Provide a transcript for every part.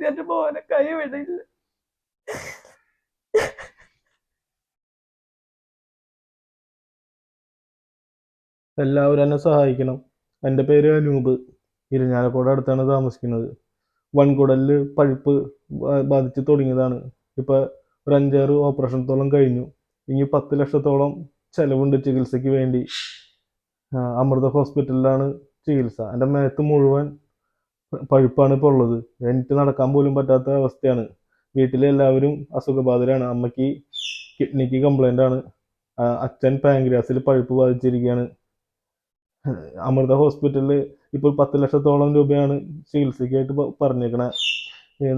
എന്റെ മോനെ കൈവിടില്ല. എല്ലാവരും എന്നെ സഹായിക്കണം. എൻ്റെ പേര് അനൂപ്. ഇരിഞ്ഞാലക്കുട അടുത്താണ് താമസിക്കുന്നത്. വൻകുടലിൽ പഴുപ്പ് ബാധിച്ച് തുടങ്ങിയതാണ്. ഇപ്പോൾ ഒരു 5-6 ഓപ്പറേഷനത്തോളം കഴിഞ്ഞു. ഇനി 10 ലക്ഷത്തോളം ചിലവുണ്ട് ചികിത്സയ്ക്ക് വേണ്ടി. അമൃത ഹോസ്പിറ്റലിലാണ് ചികിത്സ. എൻ്റെ മേത്ത് മുഴുവൻ പഴുപ്പാണ് ഇപ്പോൾ ഉള്ളത്. എനിക്ക് നടക്കാൻ പോലും പറ്റാത്ത അവസ്ഥയാണ്. വീട്ടിലെ എല്ലാവരും അസുഖബാധിതരാണ്. അമ്മയ്ക്ക് കിഡ്നിക്ക് കംപ്ലൈൻ്റ് ആണ്. അച്ഛൻ പാങ്ക്രിയാസിൽ പഴുപ്പ് ബാധിച്ചിരിക്കുകയാണ്. അമൃത ഹോസ്പിറ്റലിൽ ഇപ്പോൾ 10 ലക്ഷത്തോളം രൂപയാണ് ചികിത്സയ്ക്കായിട്ട് പറഞ്ഞേക്കണേ.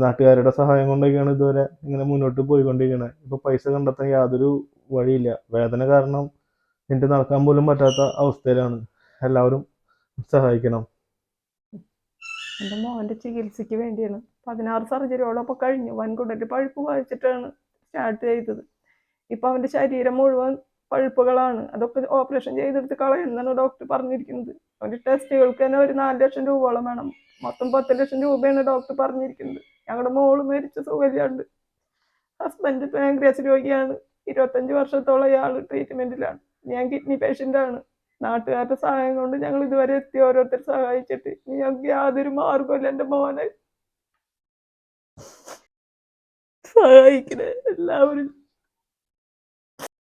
നാട്ടുകാരുടെ സഹായം കൊണ്ടൊക്കെയാണ് ഇതുവരെ ഇങ്ങനെ മുന്നോട്ട് പോയിക്കൊണ്ടിരിക്കണേ. ഇപ്പോൾ പൈസ കണ്ടെത്താൻ യാതൊരു വഴിയില്ല. വേദന കാരണം എനിക്ക് നടക്കാൻ പോലും പറ്റാത്ത അവസ്ഥയിലാണ്. എല്ലാവരും സഹായിക്കണം. എൻ്റെ മോൻ്റെ ചികിത്സയ്ക്ക് വേണ്ടിയാണ്. 16 സർജറിയോളം ഇപ്പോൾ കഴിഞ്ഞു. വൻകുടലിൽ പഴുപ്പ് ബാധിച്ചിട്ടാണ് സ്റ്റാർട്ട് ചെയ്തത്. ഇപ്പോൾ അവൻ്റെ ശരീരം മുഴുവൻ പഴുപ്പുകളാണ്. അതൊക്കെ ഓപ്പറേഷൻ ചെയ്തെടുത്ത് കളയുന്നതാണ് ഡോക്ടർ പറഞ്ഞിരിക്കുന്നത്. അവൻ്റെ ടെസ്റ്റുകൾക്ക് തന്നെ ഒരു 4 ലക്ഷം രൂപയോളം വേണം. മൊത്തം 10 ലക്ഷം രൂപയാണ് ഡോക്ടർ പറഞ്ഞിരിക്കുന്നത്. ഞങ്ങളുടെ മോള് മരിച്ച സുഖമില്ലാണ്ട്. ഹസ്ബൻഡ് പാങ്ക്രിയാസ് രോഗിയാണ്. 25 വർഷത്തോളം അയാൾ ട്രീറ്റ്മെൻറ്റിലാണ്. ഞാൻ കിഡ്നി പേഷ്യൻ്റാണ്. നാട്ടുകാരുടെ സഹായം കൊണ്ട് ഞങ്ങൾ ഇതുവരെ എത്തി. ഓരോരുത്തർ സഹായിച്ചിട്ട് ഞങ്ങൾക്ക് യാതൊരു മാർഗമില്ല. എൻ്റെ മോനെ സഹായിക്കണേ എല്ലാവരും.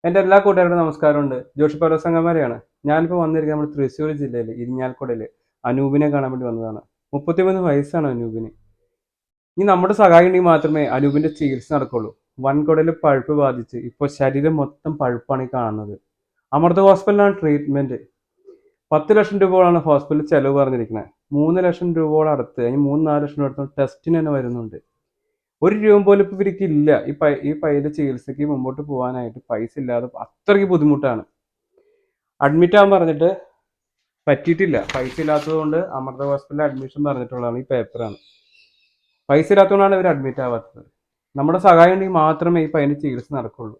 എൻ്റെ എല്ലാ കൂട്ടുകാരോടും നമസ്കാരമുണ്ട്. ജോഷി പൗലോസ് സംഗമരയാണ്. ഞാനിപ്പോൾ വന്നിരിക്കുന്നത് നമ്മുടെ തൃശ്ശൂർ ജില്ലയിൽ ഇരിഞ്ഞാലക്കുടയിൽ അനൂപിനെ കാണാൻ വേണ്ടി വന്നതാണ്. 33 വയസ്സാണ് അനൂപിന്. ഇനി നമ്മുടെ സഹായം ഉണ്ടെങ്കിൽ മാത്രമേ അനൂപിൻ്റെ ചികിത്സ നടക്കുള്ളൂ. വൻകുടലിൽ പഴുപ്പ് ബാധിച്ച് ഇപ്പോൾ ശരീരം മൊത്തം പഴുപ്പാണ് ഈ കാണുന്നത്. അമൃത ഹോസ്പിറ്റലിലാണ് ട്രീറ്റ്മെൻറ്റ്. 10 ലക്ഷം രൂപയോളാണ് ഹോസ്പിറ്റലിൽ ചിലവ് പറഞ്ഞിരിക്കുന്നത്. 3 ലക്ഷം രൂപയോളം അടുത്ത്, അതിന് 3-4 ലക്ഷം രൂപ അടുത്ത് ടെസ്റ്റിന് തന്നെ വരുന്നുണ്ട്. ഒരു രൂപ പോലും ഇപ്പോൾ ഇവർക്ക് ഇല്ല. ഈ പയ്യൻ്റെ ചികിത്സയ്ക്ക് മുമ്പോട്ട് പോകാനായിട്ട് പൈസ ഇല്ലാതെ അത്രയ്ക്ക് ബുദ്ധിമുട്ടാണ്. അഡ്മിറ്റ് ആകാൻ പറഞ്ഞിട്ട് പറ്റിയിട്ടില്ല. പൈസ ഇല്ലാത്തത് കൊണ്ട് അമൃത ഹോസ്പിറ്റലിൽ അഡ്മിഷൻ പറഞ്ഞിട്ടുള്ളതാണ്. ഈ പേപ്പറാണ്. പൈസ ഇല്ലാത്തതുകൊണ്ടാണ് ഇവർ അഡ്മിറ്റ് ആവാത്തത്. നമ്മുടെ സഹായം ഉണ്ടെങ്കിൽ മാത്രമേ ഈ പയ്യൻ്റെ ചികിത്സ നടക്കുള്ളൂ.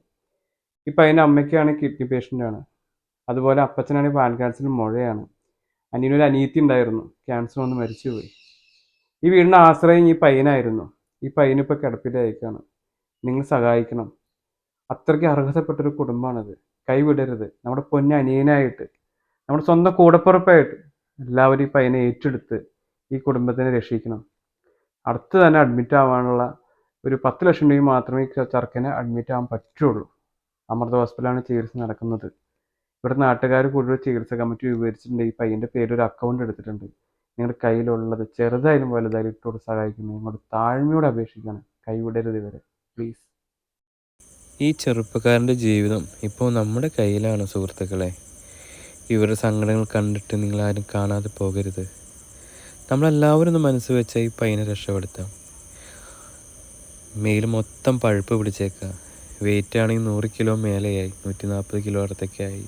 ഈ പയ്യൻ്റെ അമ്മയ്ക്കാണ് കിഡ്നി പേഷ്യൻ്റാണ്. അതുപോലെ അപ്പച്ചനാണെങ്കിൽ പാൻക്യാൻസറിൽ മുഴയാണ്. അനിയനൊരു അനിയത്തി ഉണ്ടായിരുന്നു, ക്യാൻസർ വന്ന് മരിച്ചുപോയി. ഈ വീടിൻ്റെ ആശ്രയം ഈ പയ്യനായിരുന്നു. ഈ പയ്യനിപ്പോൾ കിടപ്പിലായിരിക്കുകയാണ്. നിങ്ങൾ സഹായിക്കണം. അത്രയ്ക്ക് അർഹതപ്പെട്ടൊരു കുടുംബമാണത്. കൈവിടരുത്. നമ്മുടെ പൊന്നനിയനായിട്ട്, നമ്മുടെ സ്വന്തം കൂടപ്പുറപ്പായിട്ട് എല്ലാവരും ഈ പയ്യനെ ഏറ്റെടുത്ത് ഈ കുടുംബത്തിനെ രക്ഷിക്കണം. അടുത്ത് തന്നെ അഡ്മിറ്റ് ആവാനുള്ള ഒരു 10 ലക്ഷം രൂപ മാത്രമേ ഈ ചെറുക്കനെ അഡ്മിറ്റ് ആവാൻ പറ്റുള്ളൂ. അമൃത ഹോസ്പിറ്റലാണ് ചികിത്സ നടക്കുന്നത്. ഇവിടെ നാട്ടുകാർ കൂടുതൽ ചികിത്സ കമ്മിറ്റി രൂപീകരിച്ചിട്ടുണ്ട്. ഈ പയ്യൻ്റെ പേര് ഒരു അക്കൗണ്ട് എടുത്തിട്ടുണ്ട്. നിങ്ങളുടെ കയ്യിലുള്ളത് ചെറുതായാലും വലുതായാലും ഇട്ടോട് സഹായിക്കുന്നു. നിങ്ങളുടെ താഴ്മയോടെ അപേക്ഷിക്കണം. കൈവിടരുത് ഇവരെ, പ്ലീസ്. ഈ ചെറുപ്പക്കാരൻ്റെ ജീവിതം ഇപ്പോൾ നമ്മുടെ കയ്യിലാണ് സുഹൃത്തുക്കളെ. ഇവരുടെ സങ്കടങ്ങൾ കണ്ടിട്ട് നിങ്ങളാരും കാണാതെ പോകരുത്. നമ്മളെല്ലാവരും ഒന്ന് മനസ്സ് വെച്ചാൽ ഈ പയ്യനെ രക്ഷപ്പെടുത്താം. മേൽ മൊത്തം പഴുപ്പ് പിടിച്ചേക്കാം. വെയിറ്റ് ആണെങ്കിൽ 100 കിലോ മേലെയായി, 140 കിലോ അടുത്തൊക്കെ ആയി.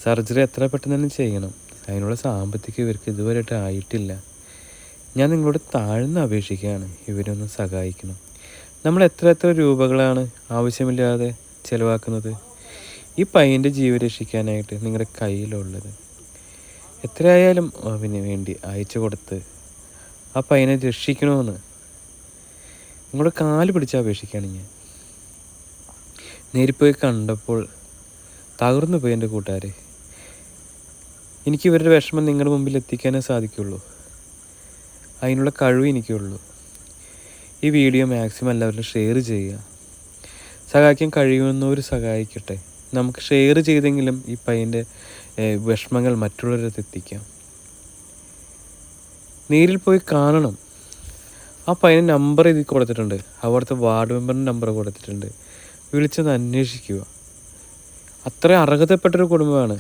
സർജറി എത്ര പെട്ടെന്ന് തന്നെ ചെയ്യണം. അതിനുള്ള സാമ്പത്തികം ഇവർക്ക് ഇതുവരെയായിട്ട് ആയിട്ടില്ല. ഞാൻ നിങ്ങളോട് താഴ്ന്ന് അപേക്ഷിക്കുകയാണ്, ഇവരൊന്ന് സഹായിക്കണം. നമ്മൾ എത്ര രൂപകളാണ് ആവശ്യമില്ലാതെ ചിലവാക്കുന്നത്. ഈ പയ്യൻ്റെ ജീവൻ രക്ഷിക്കാനായിട്ട് നിങ്ങളുടെ കയ്യിലുള്ളത് എത്രയായാലും അവന് വേണ്ടി അയച്ചു കൊടുത്ത് ആ പയ്യനെ രക്ഷിക്കണമെന്ന് നിങ്ങളുടെ കാല് പിടിച്ച് അപേക്ഷിക്കുകയാണ് ഞാൻ. നേരിപ്പോയി കണ്ടപ്പോൾ തകർന്നു പോയി എൻ്റെ കൂട്ടുകാരെ. എനിക്ക് ഇവരുടെ വിഷമം നിങ്ങളുടെ മുമ്പിൽ എത്തിക്കാനേ സാധിക്കുള്ളൂ. അതിനുള്ള കഴിവ് എനിക്കുള്ളൂ. ഈ വീഡിയോ മാക്സിമം എല്ലാവരും ഷെയർ ചെയ്യുക. സഹായിക്കാൻ കഴിയുമെന്നവർ സഹായിക്കട്ടെ. നമുക്ക് ഷെയർ ചെയ്തെങ്കിലും ഈ പയ്യൻ്റെ വിഷമങ്ങൾ മറ്റുള്ളവരടുത്ത് എത്തിക്കാം. നേരിൽ പോയി കാണണം. ആ പയ്യന് നമ്പർ ഇതിൽ കൊടുത്തിട്ടുണ്ട്. അവിടുത്തെ വാർഡ് മെമ്പറിൻ്റെ നമ്പർ കൊടുത്തിട്ടുണ്ട്. വിളിച്ചൊന്ന് അന്വേഷിക്കുക. അത്ര അർഹതപ്പെട്ടൊരു കുടുംബമാണ്.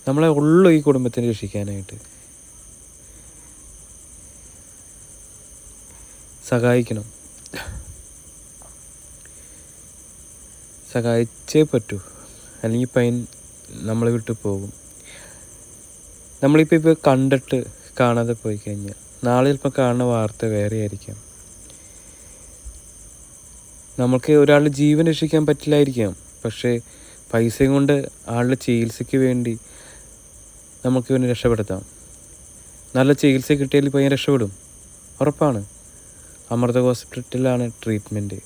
നമ്മളെ ഉള്ളു ഈ കുടുംബത്തിനെ രക്ഷിക്കാനായിട്ട്. സഹായിക്കണം. സഹായിച്ചേ പറ്റൂ, അല്ലെങ്കിൽ പയ്യൻ നമ്മളെ വിട്ട് പോകും. നമ്മളിപ്പോൾ കണ്ടിട്ട് കാണാതെ പോയി കഴിഞ്ഞാൽ നാളെ ചിലപ്പോൾ കാണുന്ന വാർത്ത വേറെ ആയിരിക്കാം. നമുക്ക് ഒരാളുടെ ജീവൻ രക്ഷിക്കാൻ പറ്റില്ലായിരിക്കാം, പക്ഷേ പൈസയും കൊണ്ട് ആളുടെ ചികിത്സയ്ക്ക് വേണ്ടി നമുക്ക് ഇവനെ രക്ഷപ്പെടുത്താം. നല്ല ചികിത്സ കിട്ടിയാൽ പയ്യൻ രക്ഷപ്പെടും. ഉറപ്പാണ്. അമൃത ഹോസ്പിറ്റലിലാണ് ട്രീറ്റ്മെൻറ്റ്.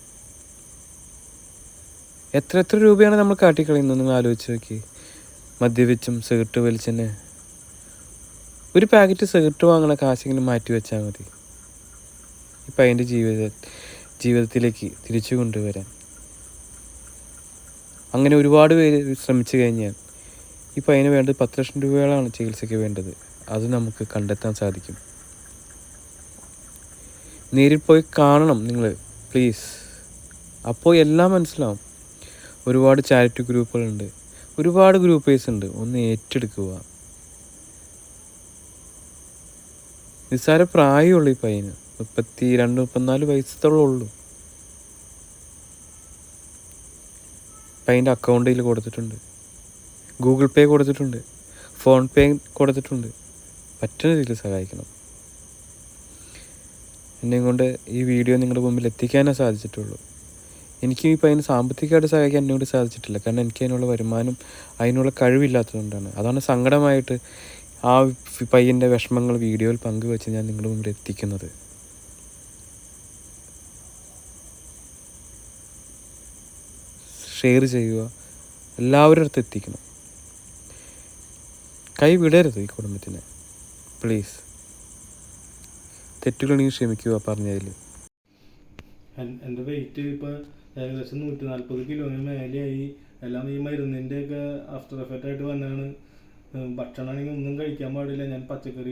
എത്ര രൂപയാണ് നമ്മൾ കാട്ടിക്കളയുന്നത് നിങ്ങൾ ആലോചിച്ച് നോക്കി. മദ്യപിച്ചും സിഗരറ്റ് വലിച്ചെന്നെ ഒരു പാക്കറ്റ് സിഗരറ്റ് വാങ്ങണ കാശെങ്കിലും മാറ്റി വെച്ചാൽ മതി ഈ പയ്യൻ്റെ ജീവിതത്തിലേക്ക് തിരിച്ചു കൊണ്ടുവരാൻ. അങ്ങനെ ഒരുപാട് പേര് ശ്രമിച്ചു കഴിഞ്ഞാൽ ഈ പയ്യന് വേണ്ടത് 10 ലക്ഷം രൂപകളാണ് ചികിത്സയ്ക്ക് വേണ്ടത്. അത് നമുക്ക് കണ്ടെത്താൻ സാധിക്കും. നേരിൽ പോയി കാണണം നിങ്ങൾ പ്ലീസ്. അപ്പോൾ എല്ലാം മനസ്സിലാവും. ഒരുപാട് ചാരിറ്റി ഗ്രൂപ്പുകളുണ്ട്, ഒരുപാട് ഗ്രൂപ്പേഴ്സ് ഉണ്ട്. ഒന്ന് ഏറ്റെടുക്കുക. നിസ്സാര പ്രായമുള്ളൂ ഈ പയ്യന്. 32-34 വയസ്സത്തോളം ഉള്ളൂ. പയ്യൻ്റെ അക്കൗണ്ടിൽ കൊടുത്തിട്ടുണ്ട്, ഗൂഗിൾ പേ കൊടുത്തിട്ടുണ്ട്, ഫോൺ പേ കൊടുത്തിട്ടുണ്ട്. പറ്റുന്ന രീതിയിൽ സഹായിക്കണം. എന്നെ കൊണ്ട് ഈ വീഡിയോ നിങ്ങളുടെ മുമ്പിൽ എത്തിക്കാനേ സാധിച്ചിട്ടുള്ളൂ. എനിക്ക് ഈ പയ്യന് സാമ്പത്തികമായിട്ട് സഹായിക്കാൻ എന്നോട് സാധിച്ചിട്ടില്ല. കാരണം എനിക്ക് അതിനുള്ള വരുമാനം, അതിനുള്ള കഴിവില്ലാത്തതുകൊണ്ടാണ്. അതാണ് സങ്കടമായിട്ട് ആ പയ്യൻ്റെ വിഷമങ്ങൾ വീഡിയോയിൽ പങ്കുവെച്ച് ഞാൻ നിങ്ങളുടെ മുമ്പിൽ എത്തിക്കുന്നത്. ഷെയർ ചെയ്യുക, എല്ലാവരുടെ അടുത്ത് എത്തിക്കണം. കൈ വിടരുത് ഈ കുടുംബത്തിന് പ്ലീസ്. തെറ്റുകളെങ്കിൽ ക്ഷമിക്കുക പറഞ്ഞതിൽ. എൻ്റെ വെയിറ്റ് ഇപ്പോൾ ഏകദേശം 140 കിലോന് മേലെയായി. എല്ലാം ഈ മരുന്നിൻ്റെയൊക്കെ ആഫ്റ്റർ എഫക്റ്റ് ആയിട്ട് വന്നാണ്. ഭക്ഷണമാണെങ്കിൽ ഒന്നും കഴിക്കാൻ പാടില്ല. ഞാൻ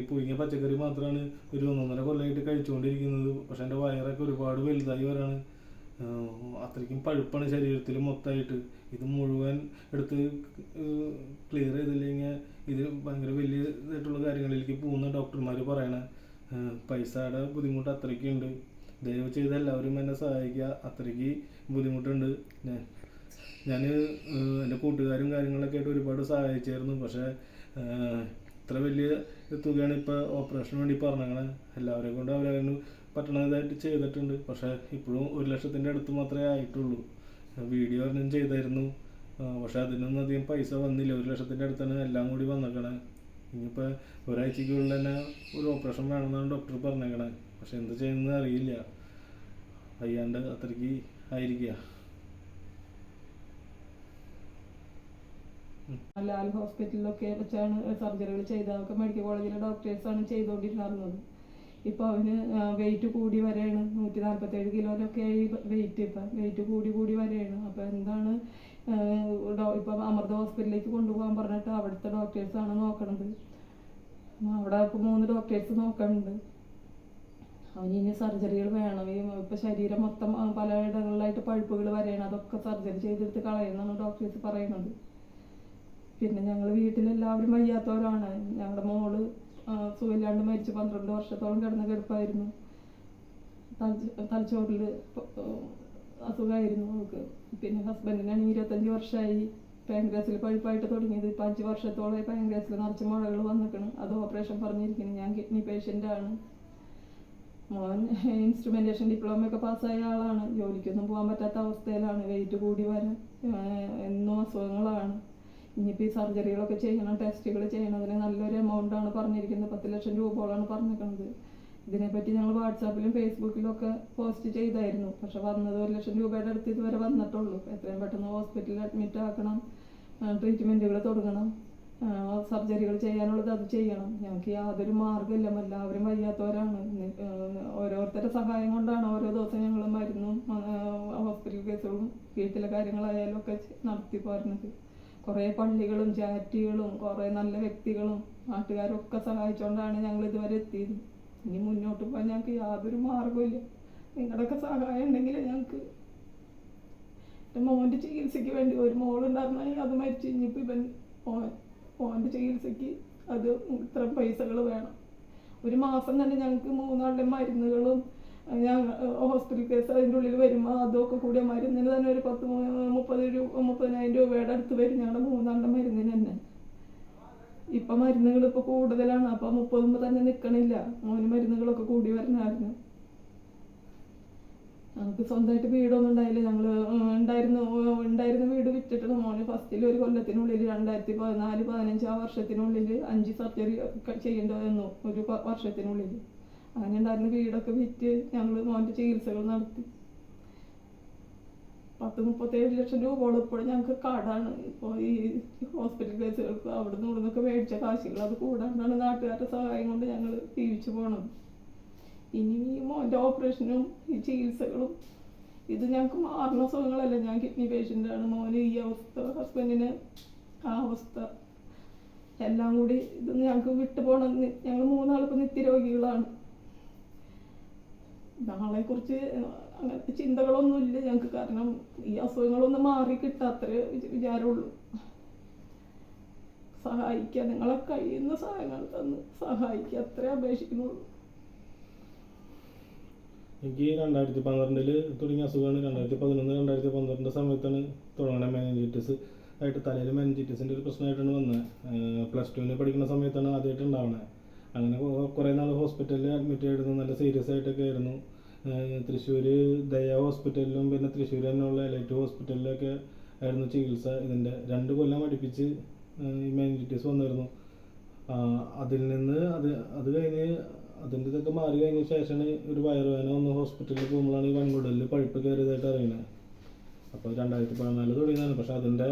പുഴുങ്ങിയ പച്ചക്കറി മാത്രമാണ് ഒരു 1.5 കൊല്ലമായിട്ട് കഴിച്ചുകൊണ്ടിരിക്കുന്നത്. പക്ഷെ എൻ്റെ വയറൊക്കെ ഒരുപാട് വലുതായി വരാണ്. അത്രയ്ക്കും പഴുപ്പാണ് ശരീരത്തിൽ മൊത്തമായിട്ട്. ഇത് മുഴുവൻ എടുത്ത് ക്ലിയർ ചെയ്തില്ലെങ്കിൽ ഇത് ഭയങ്കര വലിയ ഇതായിട്ടുള്ള കാര്യങ്ങളിലേക്ക് പോകുന്ന ഡോക്ടർമാർ പറയണേ. പൈസയുടെ ബുദ്ധിമുട്ട് അത്രയ്ക്കുണ്ട്. ദയവ് ചെയ്ത് എല്ലാവരും എന്നെ സഹായിക്കുക. അത്രയ്ക്ക് ബുദ്ധിമുട്ടുണ്ട്. ഞാൻ എൻ്റെ കൂട്ടുകാരും കാര്യങ്ങളൊക്കെ ആയിട്ട് ഒരുപാട് സഹായിച്ചായിരുന്നു. പക്ഷേ ഇത്ര വലിയ തുകയാണ് ഇപ്പോൾ ഓപ്പറേഷന് വേണ്ടി പറഞ്ഞത്. എല്ലാവരെയും കൊണ്ട് അവരവന് പറ്റണതായിട്ട് ചെയ്തിട്ടുണ്ട്. പക്ഷേ ഇപ്പോഴും 1 ലക്ഷത്തിൻ്റെ അടുത്ത് മാത്രമേ ആയിട്ടുള്ളൂ. വീഡിയോ ഒരെണ്ണം ചെയ്തായിരുന്നു, പക്ഷേ അതിനൊന്നും അധികം പൈസ വന്നില്ല. 1 ലക്ഷത്തിൻ്റെ അടുത്താണ് എല്ലാം കൂടി വന്നേക്കണേ. ഇനിയിപ്പോൾ ഒരാഴ്ചയ്ക്കുള്ളിൽ തന്നെ ഒരു ഓപ്പറേഷൻ വേണമെന്നാണ് ഡോക്ടർ പറഞ്ഞേക്കണേ. പക്ഷെ എന്ത് ചെയ്യുന്നത് അറിയില്ല. അയ്യാണ്ട് അത്രയ്ക്ക് ആയിരിക്കുക. ലാൽ ഹോസ്പിറ്റലിലൊക്കെ വെച്ചാണ് സർജറികൾ ചെയ്തതൊക്കെ മെഡിക്കൽ കോളേജിലെ ഡോക്ടേഴ്സാണ് ചെയ്തുകൊണ്ടിരുന്നത്. ഇപ്പോൾ അവന് വെയിറ്റ് കൂടി വരെയാണ്. 147 കിലോയിലൊക്കെ ആയി വെയിറ്റ്. ഇപ്പം വെയിറ്റ് കൂടി വരെയാണ്. അപ്പോൾ എന്താണ് ഇപ്പം അമൃത ഹോസ്പിറ്റലിലേക്ക് കൊണ്ടുപോകാൻ പറഞ്ഞിട്ട് അവിടുത്തെ ഡോക്ടേഴ്സാണ് നോക്കണത്. അവിടെ ഇപ്പോൾ 3 ഡോക്ടേഴ്സ് നോക്കണുണ്ട്. അവനിനി സർജറികൾ വേണം. ഇപ്പോൾ ശരീരം മൊത്തം പലയിടങ്ങളിലായിട്ട് പഴുപ്പുകൾ വരെയാണ്. അതൊക്കെ സർജറി ചെയ്തെടുത്ത് കളയുന്നതാണ് ഡോക്ടേഴ്സ് പറയുന്നത്. പിന്നെ ഞങ്ങൾ വീട്ടിലെല്ലാവരും വയ്യാത്തവരാണ്. ഞങ്ങളുടെ മോള് സുഖമില്ലാണ്ട് മരിച്ച് 12 വർഷത്തോളം കിടപ്പായിരുന്നു. തലച്ചോറിൽ അസുഖമായിരുന്നു അവൾക്ക്. പിന്നെ ഹസ്ബൻഡിനാണെങ്കിൽ 25 വർഷമായി പാൻക്രിയാസിൽ പഴുപ്പായിട്ട് തുടങ്ങിയത്. ഇപ്പം 5 വർഷത്തോളം പാൻക്രിയാസിൽ നിറച്ച് മുഴകൾ വന്നിക്കണം. അത് ഓപ്പറേഷൻ പറഞ്ഞിരിക്കുന്നു. ഞാൻ കിഡ്നി പേഷ്യൻ്റാണ്. മോൻ ഇൻസ്ട്രുമെൻറ്റേഷൻ ഡിപ്ലോമയൊക്കെ പാസ്സായ ആളാണ്. ജോലിക്കൊന്നും പോകാൻ പറ്റാത്ത അവസ്ഥയിലാണ്. വെയിറ്റ് കൂടി വരാൻ എന്നും അസുഖങ്ങളാണ്. ഇനിയിപ്പോൾ ഈ സർജറികളൊക്കെ ചെയ്യണം, ടെസ്റ്റുകൾ ചെയ്യണതിന് നല്ലൊരു എമൗണ്ടാണ് പറഞ്ഞിരിക്കുന്നത്. 10 ലക്ഷം രൂപയോളാണ് പറഞ്ഞിരിക്കുന്നത്. ഇതിനെപ്പറ്റി ഞങ്ങൾ വാട്സാപ്പിലും ഫേസ്ബുക്കിലും ഒക്കെ പോസ്റ്റ് ചെയ്തായിരുന്നു. പക്ഷെ വന്നത് 1 ലക്ഷം രൂപയുടെ അടുത്ത് ഇതുവരെ വന്നിട്ടുള്ളൂ. എത്രയും പെട്ടെന്ന് ഹോസ്പിറ്റലിൽ അഡ്മിറ്റ് ആക്കണം, ട്രീറ്റ്മെൻറ്റുകൾ തുടങ്ങണം, സർജറികൾ ചെയ്യാനുള്ളത് അത് ചെയ്യണം. ഞങ്ങൾക്ക് യാതൊരു മാർഗ്ഗമില്ല. എല്ലാവരും വയ്യാത്തവരാണ്. ഓരോരുത്തരുടെ സഹായം കൊണ്ടാണ് ഓരോ ദിവസം ഞങ്ങൾ മരുന്നും ഹോസ്പിറ്റൽ കേസുകളും വീട്ടിലെ കാര്യങ്ങളായാലും ഒക്കെ നടത്തി പോരുന്നത്. കുറേ പള്ളികളും ചാരിറ്റികളും കുറേ നല്ല വ്യക്തികളും നാട്ടുകാരൊക്കെ സഹായിച്ചുകൊണ്ടാണ് ഞങ്ങൾ ഇതുവരെ എത്തിയത്. ഇനി മുന്നോട്ട് പോകാൻ ഞങ്ങൾക്ക് യാതൊരു മാർഗ്ഗമില്ല. നിങ്ങളുടെയൊക്കെ സഹായം ഉണ്ടെങ്കിൽ ഞങ്ങൾക്ക് എൻ്റെ മോൻ്റെ ചികിത്സയ്ക്ക് വേണ്ടി ഒരു മോളുണ്ടായിരുന്നെങ്കിൽ അത് മരിച്ചു. ഇനിയിപ്പോൾ മോൻ്റെ ചികിത്സയ്ക്ക് അത് ഇത്ര പൈസകൾ വേണം. ഒരു മാസം തന്നെ ഞങ്ങൾക്ക് 3 ആളുടെ മരുന്നുകളും ഞാൻ ഹോസ്പിറ്റൽ കേസ് അതിൻ്റെ ഉള്ളിൽ വരുമ്പോൾ അതൊക്കെ കൂടിയ മരുന്നിന് തന്നെ ഒരു 30,000 രൂപയുടെ അടുത്ത് വരും. ഞങ്ങളുടെ 3 ആളുടെ മരുന്നിന് തന്നെ. ഇപ്പം മരുന്നുകൾ ഇപ്പോൾ കൂടുതലാണ്. അപ്പം 30 തന്നെ നിൽക്കണില്ല. മോന് മരുന്നുകളൊക്കെ കൂടി വരണമായിരുന്നു. നമുക്ക് സ്വന്തമായിട്ട് വീടൊന്നും ഉണ്ടായില്ല. ഞങ്ങൾ ഉണ്ടായിരുന്ന വീട് വിറ്റിട്ട് മോന് ഫസ്റ്റിൽ 1 കൊല്ലത്തിനുള്ളിൽ 2014-15 ആ വർഷത്തിനുള്ളിൽ 5 സർജറി ചെയ്യേണ്ടി വന്നു. 1 വർഷത്തിനുള്ളിൽ അങ്ങനെ ഉണ്ടായിരുന്ന വീടൊക്കെ വിറ്റ് ഞങ്ങൾ മോൻ്റെ ചികിത്സകൾ നടത്തി. 37 ലക്ഷം രൂപയോളം ഇപ്പോഴും ഞങ്ങൾക്ക് കടാണ്. ഇപ്പോൾ ഈ ഹോസ്പിറ്റൽ കേസുകൾക്ക് അവിടെ നിന്ന് ഇവിടെ നിന്നൊക്കെ മേടിച്ച കാശുകൾ അത് കൂടാണ്ടാണ് നാട്ടുകാരുടെ സഹായം കൊണ്ട് ഞങ്ങൾ ജീവിച്ചു പോണത്. ഇനി ഈ മോൻ്റെ ഓപ്പറേഷനും ഈ ചികിത്സകളും ഇത് ഞങ്ങൾക്ക് മാറുന്ന സുഖങ്ങളല്ല. ഞാൻ കിഡ്നി പേഷ്യൻ്റാണ്. മോന് ഈ അവസ്ഥ, ഹസ്ബൻഡിന് ആ അവസ്ഥ, എല്ലാം കൂടി ഇത് ഞങ്ങൾക്ക് വിട്ടുപോകണം. ഞങ്ങൾ 3 ആളിപ്പോൾ നിത്യരോഗികളാണ്. നാളെക്കുറിച്ച് അങ്ങനെ ചിന്തകളൊന്നുമില്ല ഞങ്ങൾക്ക്. കാരണം ഈ അസുഖങ്ങളൊന്നും മാറി കിട്ടാത്തൊരു വിചാരമുള്ളൂ. സഹായിക്കുക, നിങ്ങളെ കഴിയുന്ന സഹായങ്ങൾ തന്ന് സഹായിക്കുക, അത്രേ അപേക്ഷിക്കുന്നുള്ളൂ. എനിക്ക് 2012 തുടങ്ങിയ അസുഖമാണ്. 2011, 2012 സമയത്താണ് തുടങ്ങണത്. മെനിഞ്ചൈറ്റിസ് ആയിട്ട് തലയിൽ മെനിഞ്ചൈറ്റിസിൻ്റെ ഒരു പ്രശ്നമായിട്ടാണ് വന്നത്. +2 പഠിക്കുന്ന സമയത്താണ് ആദ്യമായിട്ട് ഉണ്ടാവുന്നത്. അങ്ങനെ കുറേ നാൾ ഹോസ്പിറ്റലിൽ അഡ്മിറ്റ് ആയിരുന്നു. നല്ല സീരിയസ് ആയിട്ടൊക്കെ ആയിരുന്നു. തൃശ്ശൂർ ദയ ഹോസ്പിറ്റലിലും പിന്നെ തൃശ്ശൂർ തന്നെയുള്ള എലൈറ്റ് ഹോസ്പിറ്റലിലൊക്കെ ആയിരുന്നു ചികിത്സ. ഇതിൻ്റെ 2 കൊല്ലം അടുപ്പിച്ച് ഈ മെനിഞ്ചൈറ്റിസ് വന്നിരുന്നു. അതിൽ നിന്ന് അത് കഴിഞ്ഞ് അതിൻ്റെ ഇതൊക്കെ മാറി കഴിഞ്ഞ ശേഷമാണ് ഒരു വയറുവേദന വന്ന് ഹോസ്പിറ്റലിൽ പോകുമ്പോഴാണ് ഈ വൻകുടലിൽ പഴുപ്പ് കയറിയതായിട്ട് അറിയുന്നത്. അപ്പോൾ 2014 തുടങ്ങിയതാണ്. പക്ഷെ അതിൻ്റെ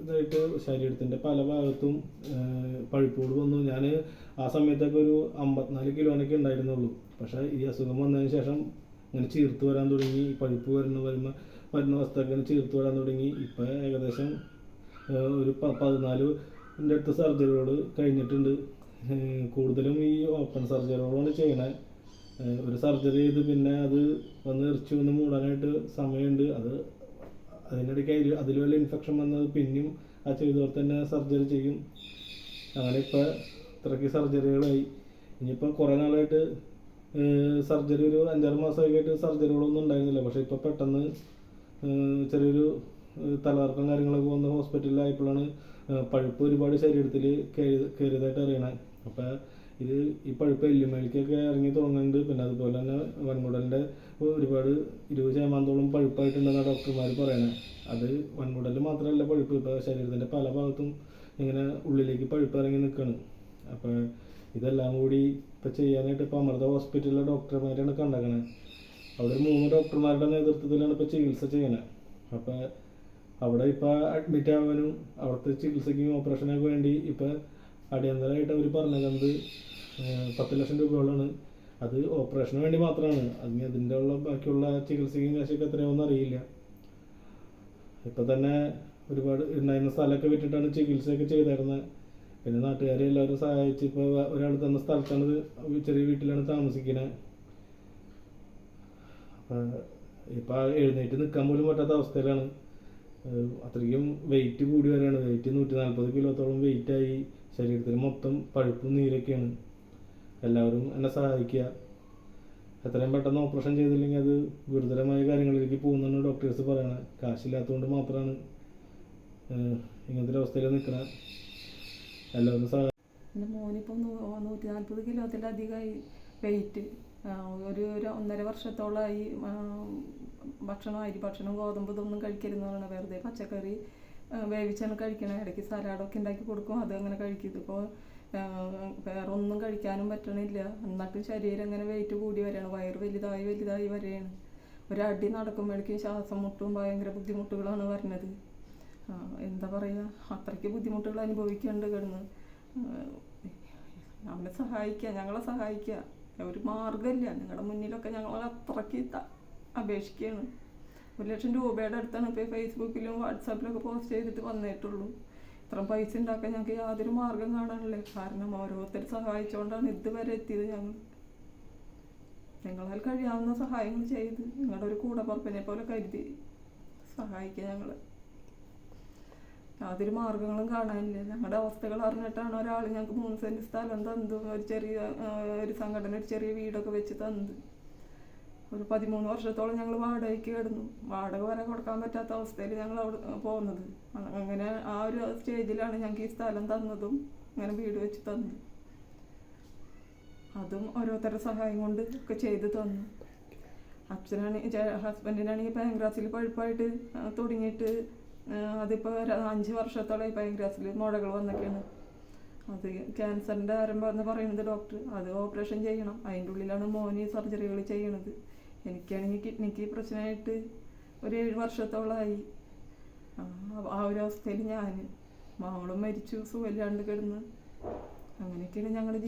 ഇതായിട്ട് ശരീരത്തിൻ്റെ പല ഭാഗത്തും പഴുപ്പുകൾ വന്നു. ഞാൻ ആ സമയത്തൊക്കെ ഒരു 54 കിലോനൊക്കെ ഉണ്ടായിരുന്നുള്ളൂ. പക്ഷേ ഈ അസുഖം വന്നതിന് ശേഷം ഇങ്ങനെ ചീർത്ത് വരാൻ തുടങ്ങി. പഴുപ്പ് വരുന്ന വസ്തുക്കൾ ചീർത്ത് വരാൻ തുടങ്ങി. ഇപ്പോൾ ഏകദേശം ഒരു 14ൻ്റെ അടുത്ത് സർജറികൾ കഴിഞ്ഞിട്ടുണ്ട്. കൂടുതലും ഈ ഓപ്പൺ സർജറികളാണ് ചെയ്യണത്. ഒരു സർജറി ചെയ്ത് പിന്നെ അത് ഇറച്ചി വന്ന് മൂടാനായിട്ട് സമയമുണ്ട്. അതിനിടയ്ക്ക് അതിൽ വല്ല ഇൻഫെക്ഷൻ വന്നത് പിന്നെയും ആ ചെയ്തവർ തന്നെ സർജറി ചെയ്യും. അങ്ങനെ ഇപ്പോൾ ഇത്രയ്ക്ക് സർജറികളായി. ഇനിയിപ്പോൾ കുറേ നാളായിട്ട് സർജറി ഒരു 5-6 മാസമായിട്ട് സർജറികളൊന്നും ഉണ്ടായിരുന്നില്ല. പക്ഷേ ഇപ്പോൾ പെട്ടെന്ന് ചെറിയൊരു തലകറക്കം കാര്യങ്ങളൊക്കെ വന്ന് ഹോസ്പിറ്റലിലായപ്പോഴാണ് പഴുപ്പ് ഒരുപാട് ശരീരത്തിൽ കയറിയതായിട്ട് അറിയണത്. അപ്പോൾ ഈ പഴുപ്പ് എല്ലുമേലിക്കൊക്കെ ഇറങ്ങി തുടങ്ങുന്നുണ്ട്. പിന്നെ അതുപോലെ തന്നെ വൻകുടലിൻ്റെ ഒരുപാട് 20% പഴുപ്പായിട്ടുണ്ടെന്നാണ് ഡോക്ടർമാർ പറയണത്. അത് വൻകുടലിൽ മാത്രമല്ല പഴുപ്പ്, ഇപ്പോൾ ശരീരത്തിൻ്റെ പല ഭാഗത്തും ഇങ്ങനെ ഉള്ളിലേക്ക് പഴുപ്പ് ഇറങ്ങി നിൽക്കുകയാണ്. അപ്പോൾ ഇതെല്ലാം കൂടി ഇപ്പോൾ ചെയ്യാനായിട്ട് ഇപ്പോൾ അമൃത ഹോസ്പിറ്റലിലെ ഡോക്ടർമാരാണ് കണ്ടേക്കണത്. അവിടെ 3 ഡോക്ടർമാരുടെ നേതൃത്വത്തിലാണ് ഇപ്പോൾ ചികിത്സ ചെയ്യണത്. അപ്പോൾ അവിടെ ഇപ്പോൾ അഡ്മിറ്റ് ആവാനും അവിടുത്തെ ചികിത്സയ്ക്കും ഓപ്പറേഷനൊക്കെ വേണ്ടി ഇപ്പോൾ അടിയന്തരമായിട്ട് അവർ പറഞ്ഞത് 10 ലക്ഷം രൂപയോളാണ്. അത് ഓപ്പറേഷന് വേണ്ടി മാത്രമാണ്. അതിൻ്റെ ബാക്കിയുള്ള ചികിത്സയ്ക്കും കാശൊക്കെ എത്രയാണെന്ന് അറിയില്ല. ഇപ്പം തന്നെ ഒരുപാട് ഉണ്ടായിരുന്ന സ്ഥലമൊക്കെ വിട്ടിട്ടാണ് ചികിത്സയൊക്കെ ചെയ്തിരുന്നത്. പിന്നെ നാട്ടുകാരെ എല്ലാവരും സഹായിച്ച് ഇപ്പോൾ ഒരാൾ തന്ന സ്ഥലത്താണ്, ചെറിയ വീട്ടിലാണ് താമസിക്കുന്നത്. അപ്പം ഇപ്പം എഴുന്നേറ്റ് നിൽക്കാൻ പോലും പറ്റാത്ത അവസ്ഥയിലാണ്. അത്രയ്ക്കും വെയിറ്റ് കൂടി വരികയാണ്. വെയിറ്റ് 140 കിലോത്തോളം വെയിറ്റായി. ശരീരത്തിൽ മൊത്തം പഴുപ്പും നീരൊക്കെയാണ്. എല്ലാവരും എന്നെ സഹായിക്കുക. എത്രയും പെട്ടെന്ന് ഓപ്പറേഷൻ ചെയ്തില്ലെങ്കിൽ അത് ഗുരുതരമായ കാര്യങ്ങളിലേക്ക് പോകുന്നതാണ് ഡോക്ടേഴ്സ് പറയണത്. കാശില്ലാത്തതുകൊണ്ട് മാത്രമാണ് ഇങ്ങനത്തെ ഒരു അവസ്ഥയിൽ നിൽക്കുന്നത്. എല്ലാവരും എൻ്റെ മോനിപ്പോൾ 140 കിലോത്തിലധികമായി വെയിറ്റ്. ഒരു 1.5 വർഷത്തോളമായി അരി ഭക്ഷണം ഗോതമ്പ് ഇതൊന്നും കഴിക്കരുതെന്നാണ്. വെറുതെ പച്ചക്കറി വേവിച്ചാണ് കഴിക്കണത്. ഇടയ്ക്ക് സലാഡൊക്കെ ഉണ്ടാക്കി കൊടുക്കും, അതങ്ങനെ കഴിക്കും. ഇതിപ്പോൾ വേറെ ഒന്നും കഴിക്കാനും പറ്റണില്ല. എന്നിട്ട് ശരീരം അങ്ങനെ വെയിറ്റ് കൂടി വരികയാണ്. വയറ് വലുതായി വരികയാണ്. ഒരടി നടക്കുമ്പോഴേക്കും ശ്വാസം മുട്ടും ഭയങ്കര ബുദ്ധിമുട്ടുകളാണ് വരുന്നത്. എന്താ പറയുക, അത്രയ്ക്ക് ബുദ്ധിമുട്ടുകൾ അനുഭവിക്കേണ്ട കിടന്ന്. അവനെ സഹായിക്കുക, ഞങ്ങളെ സഹായിക്കുക. ഒരു മാർഗ്ഗമില്ല. നിങ്ങളുടെ മുന്നിലൊക്കെ ഞങ്ങൾ അത്രയ്ക്ക് അപേക്ഷിക്കുകയാണ്. 1 ലക്ഷം രൂപയുടെ അടുത്താണ് ഇപ്പോൾ ഫേസ്ബുക്കിലും വാട്സാപ്പിലൊക്കെ പോസ്റ്റ് ചെയ്തിട്ട് വന്നിട്ടുള്ളൂ. ഇത്രയും പൈസ ഉണ്ടാക്കാൻ ഞങ്ങൾക്ക് യാതൊരു മാർഗം കാണാനില്ല. കാരണം ഓരോരുത്തർ സഹായിച്ചുകൊണ്ടാണ് ഇതുവരെ എത്തിയത്. നിങ്ങളാൽ കഴിയാവുന്ന സഹായങ്ങൾ ചെയ്ത് നിങ്ങളുടെ ഒരു കൂടപ്പറപ്പിനെ പോലെ കരുതി സഹായിക്കുക ഞങ്ങളെ. യാതൊരു മാർഗങ്ങളും കാണാനില്ല. ഞങ്ങളുടെ അവസ്ഥകൾ അറിഞ്ഞിട്ടാണ് ഒരാൾ ഞങ്ങൾക്ക് 3 സെൻറ്റ് സ്ഥലം തന്നു. ഒരു സംഘടന ഒരു ചെറിയ വീടൊക്കെ വെച്ച് തന്നത്. ഒരു 13 വർഷത്തോളം ഞങ്ങൾ വാടകയ്ക്ക് കിടന്നു. വാടക വരെ കൊടുക്കാൻ പറ്റാത്ത അവസ്ഥയിൽ ഞങ്ങൾ അവിടെ പോകുന്നത്. അങ്ങനെ ആ ഒരു സ്റ്റേജിലാണ് ഞങ്ങൾക്ക് ഈ സ്ഥലം തന്നതും അങ്ങനെ വീട് വെച്ച് തന്നു. അതും ഓരോരുത്തരുടെ സഹായം കൊണ്ട് ഒക്കെ ചെയ്ത് തന്നു. ഹസ്ബൻഡിനാണെങ്കിൽ പാൻക്രാസിൽ പഴുപ്പായിട്ട് തുടങ്ങിയിട്ട് അതിപ്പോൾ 5 വർഷത്തോളം പാൻക്രാസിൽ മുഴകൾ വന്നൊക്കെയാണ്. അത് ക്യാൻസറിൻ്റെ ആരംഭം എന്ന് പറയുന്നത് ഡോക്ടർ, അത് ഓപ്പറേഷൻ ചെയ്യണം. അതിൻ്റെ ഉള്ളിലാണ് മോന് സർജറികൾ ചെയ്യണത്. എനിക്കാണെങ്കിൽ കിഡ്നിക്ക് പ്രശ്നമായിട്ട് ഒരു 7 വർഷത്തോളമായി. ആ ഒരു അവസ്ഥയിൽ ഞാൻ, മോളും മരിച്ചു, സുഖമില്ലാണ്ട് കിടന്ന്. അങ്ങനെയൊക്കെയാണ് ഞങ്ങളുടെ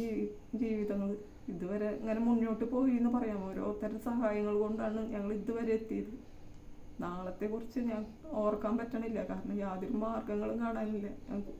ജീവിതങ്ങൾ ഇതുവരെ ഇങ്ങനെ മുന്നോട്ട് പോയി എന്ന് പറയാം. ഓരോരുത്തരുടെ സഹായങ്ങൾ കൊണ്ടാണ് ഞങ്ങൾ ഇതുവരെ എത്തിയത്. നാളത്തെക്കുറിച്ച് ഞാൻ ഓർക്കാൻ പറ്റണില്ല, കാരണം യാതൊരു മാർഗങ്ങളും കാണാനില്ല ഞങ്ങൾക്ക്.